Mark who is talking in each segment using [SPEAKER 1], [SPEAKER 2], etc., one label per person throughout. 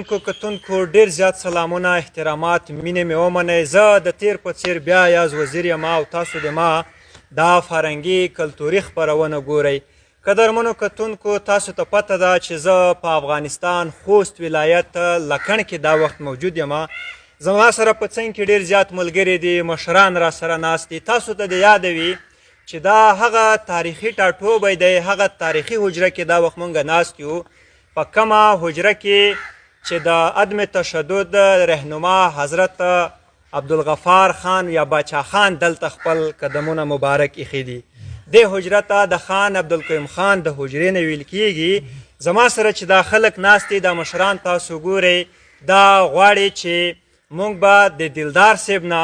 [SPEAKER 1] کتونکو ډیر زیات سلامونه احترامات مینې مې ومنئ. زه د تیر په څیر بیا یاز وزیر یم او تاسو د ما دا فرهنګي کلتوري خپرونه ګورئ. قدرمنو کتونکو تاسو ته پته ده چې زه په افغانستان خوست ولایت لکڼ کې دا وخت موجود یم. زما سره په څنګ کې ډیر زیات ملګري دي، مشران را سره ناست دي. تاسو ته د یاد وي چې دا هغه تاریخي ټاټوبی دی، هغه تاریخي حجره کې دا وخت مونږ ناست یو. په کومه حجره کې چې د عدم تشدد رهنما حضرت عبدالغفار خان یا باچا خان دلته خپل قدمونه مبارک ایښي دي. دې حجره ته د خان عبدالقیوم خان د حجرې نه ویل کیږي. زما سره چې دا خلک ناست دي، دا مشران تاسو ګورئ، دا غواړي چې موږ به د دلدار صاحب نه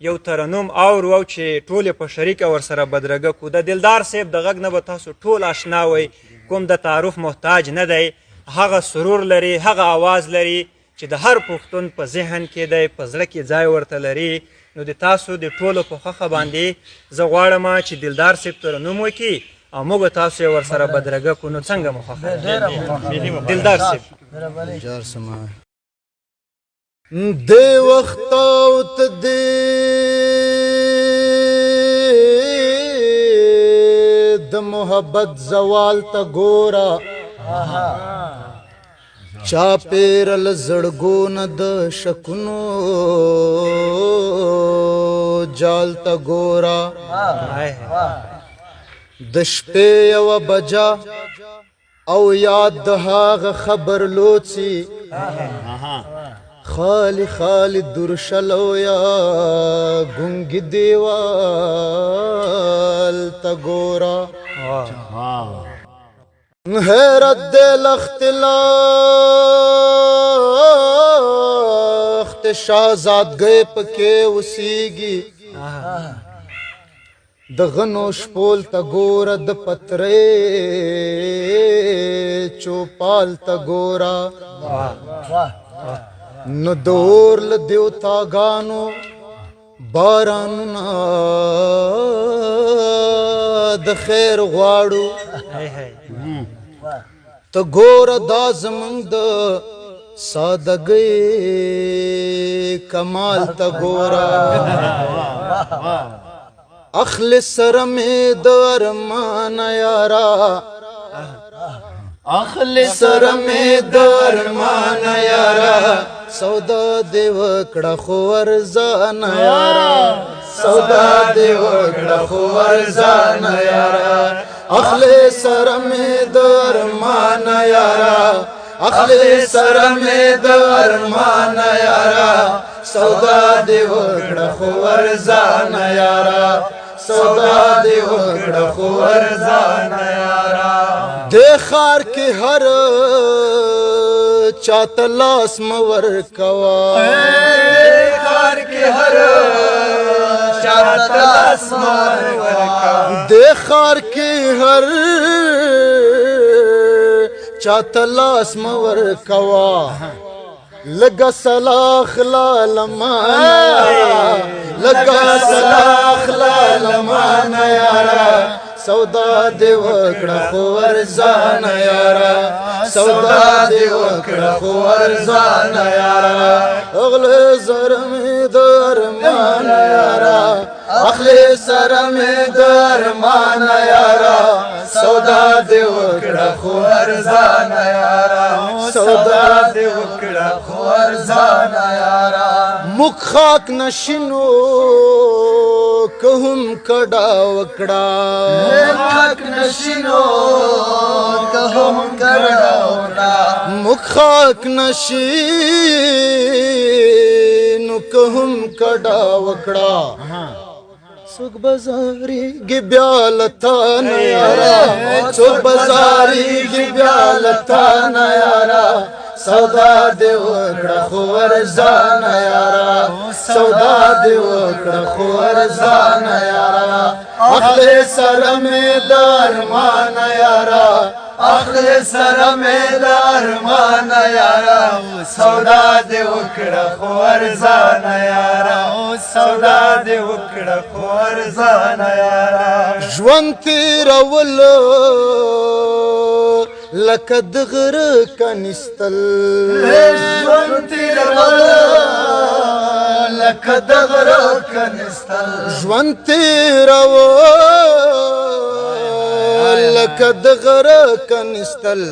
[SPEAKER 1] یو ترنم اورو او چې ټول په شریکه ورسره بدرګه کړو. د دلدار صاحب د غږ نه به تاسو ټول اشنا وئ، کوم د تعارف محتاج نه دی. هغه سرور لري، هغه آواز لري چې د هر پښتون په ذهن کې دی، په زړه کې ځای ورته لري. نو د تاسو د ټولو په خوښه باندې زه غواړم چې دلدار صاحب ترنم وکړي او موږ تاسو یې ورسره بدرګه کړو. نو څنګه مو خوښه ده دلدار صاحب؟
[SPEAKER 2] دې وخت او ته د محبت زوال ته ګوره، چا پیرل زړګونه د شکونو جال ته ګوره. د شپې یوه بجه او یاد د هغه خبر لوڅي، خالی خالی درشلو یا ګونګي دیوال ته ګوره. حیرت دې لخت لخت شہزادګۍ پکې اوسېږي. د غنو شپول ته ګوره، د پترې چوپال ته ګوره. نو د اور له دیوتاګانو بارانونه د خیر غواړو. ته ګوره دا زمونږ د سادګۍ کمال ته ګوره. اخلی سره مې د ارمان یارا، اخلی سره مې د ارمان یارا، سودا دې وکړه خو ورځان یارا، سودا دې وکړه خو ورځان یارا. اخلی سره مې د ارمان یارا، اخلی سره مې د ارمان یارا، سودا دې وکړه خو ورځان یارا، سودا دې وکړه خو ورځان یارا. دې ښار کې هر چاته لاس مه ورکوه، دې ښار کې هر چاته لاس مه ورکوه، دې ښار کې هر چاته لاس مه ورکوه. لگا سلاخ لالمانا، لگا سلاخ لالمانا یارا، سودا دې وکړه خو ورځان یارا، سودا دې وکړه خو ورځان یارا. اغلی سره مې د ارمان یارا، اخلی سره مې د ارمان یارا، سودا دې وکړه خو ورځان یارا، سودا دې وکړه خو ورځان یارا. موږ خاک نشینو که هم کډا وکړه، خاک نشینو که هم کډا وکړه، موږ خاک نشینو که هم کډا وکړه. څوک بازارېږي بیا له تا نه یاره، څوک بازارېږي بیا له تا نه یاره، سودا دې وکړه خو ورځان یاره، سودا دې وکړه خو ورځان یاره. اخلی سره مې د ارمان یاره، اخلی سره مې د ارمان یاره، سودا دې وکړه خو ورځان یاره، سودا دې وکړه خو ورځان یاره. ژوند تېرول لکه د غره کنستل
[SPEAKER 3] ژوند تیرول لکه د غره کنستل
[SPEAKER 2] ژوند تیرول لکه د غره کنستل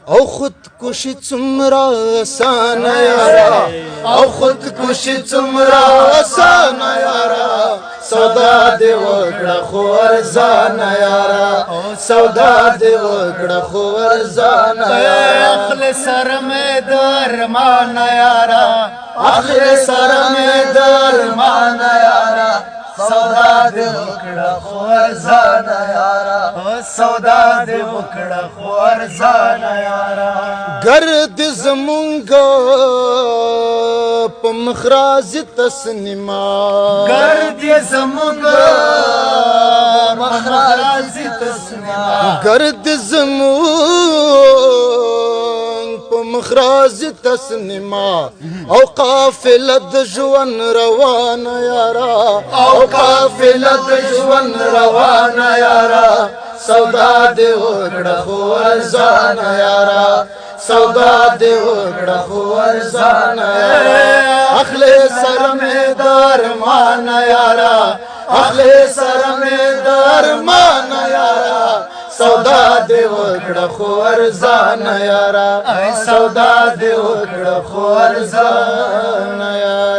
[SPEAKER 2] او خودکشي څومره اسانه یاره او خودکشي څومره اسانه یاره سودا دې وکړه خو ارزانه یاره سودا دې وکړه خو ارزانه یاره
[SPEAKER 3] اخلی سر مې د ارمان یاره
[SPEAKER 2] اخلی سر مې د ارمان یاره
[SPEAKER 3] سودا دې وکړه خو ارزانه یاره سودا دې وکړه خو ارزانه یاره
[SPEAKER 2] گرد زمونږ په مخراز تسنیما
[SPEAKER 3] گرد زمونږ مخراز تسنیما
[SPEAKER 2] گرد زمونږ په مخراز تسنیما او قافله د ژوند روانه یاره او قافله د ژوند روانه یاره سودا دې وکړه خو ارزانه یاره سودا دې وکړه خو ارزانه یاره اخلی سر مې د ارمان یاره اخلی سر مې د ارمان یاره سودا دې وکړه خو ارزانه یاره سودا دې وکړه خو ارزانه یاره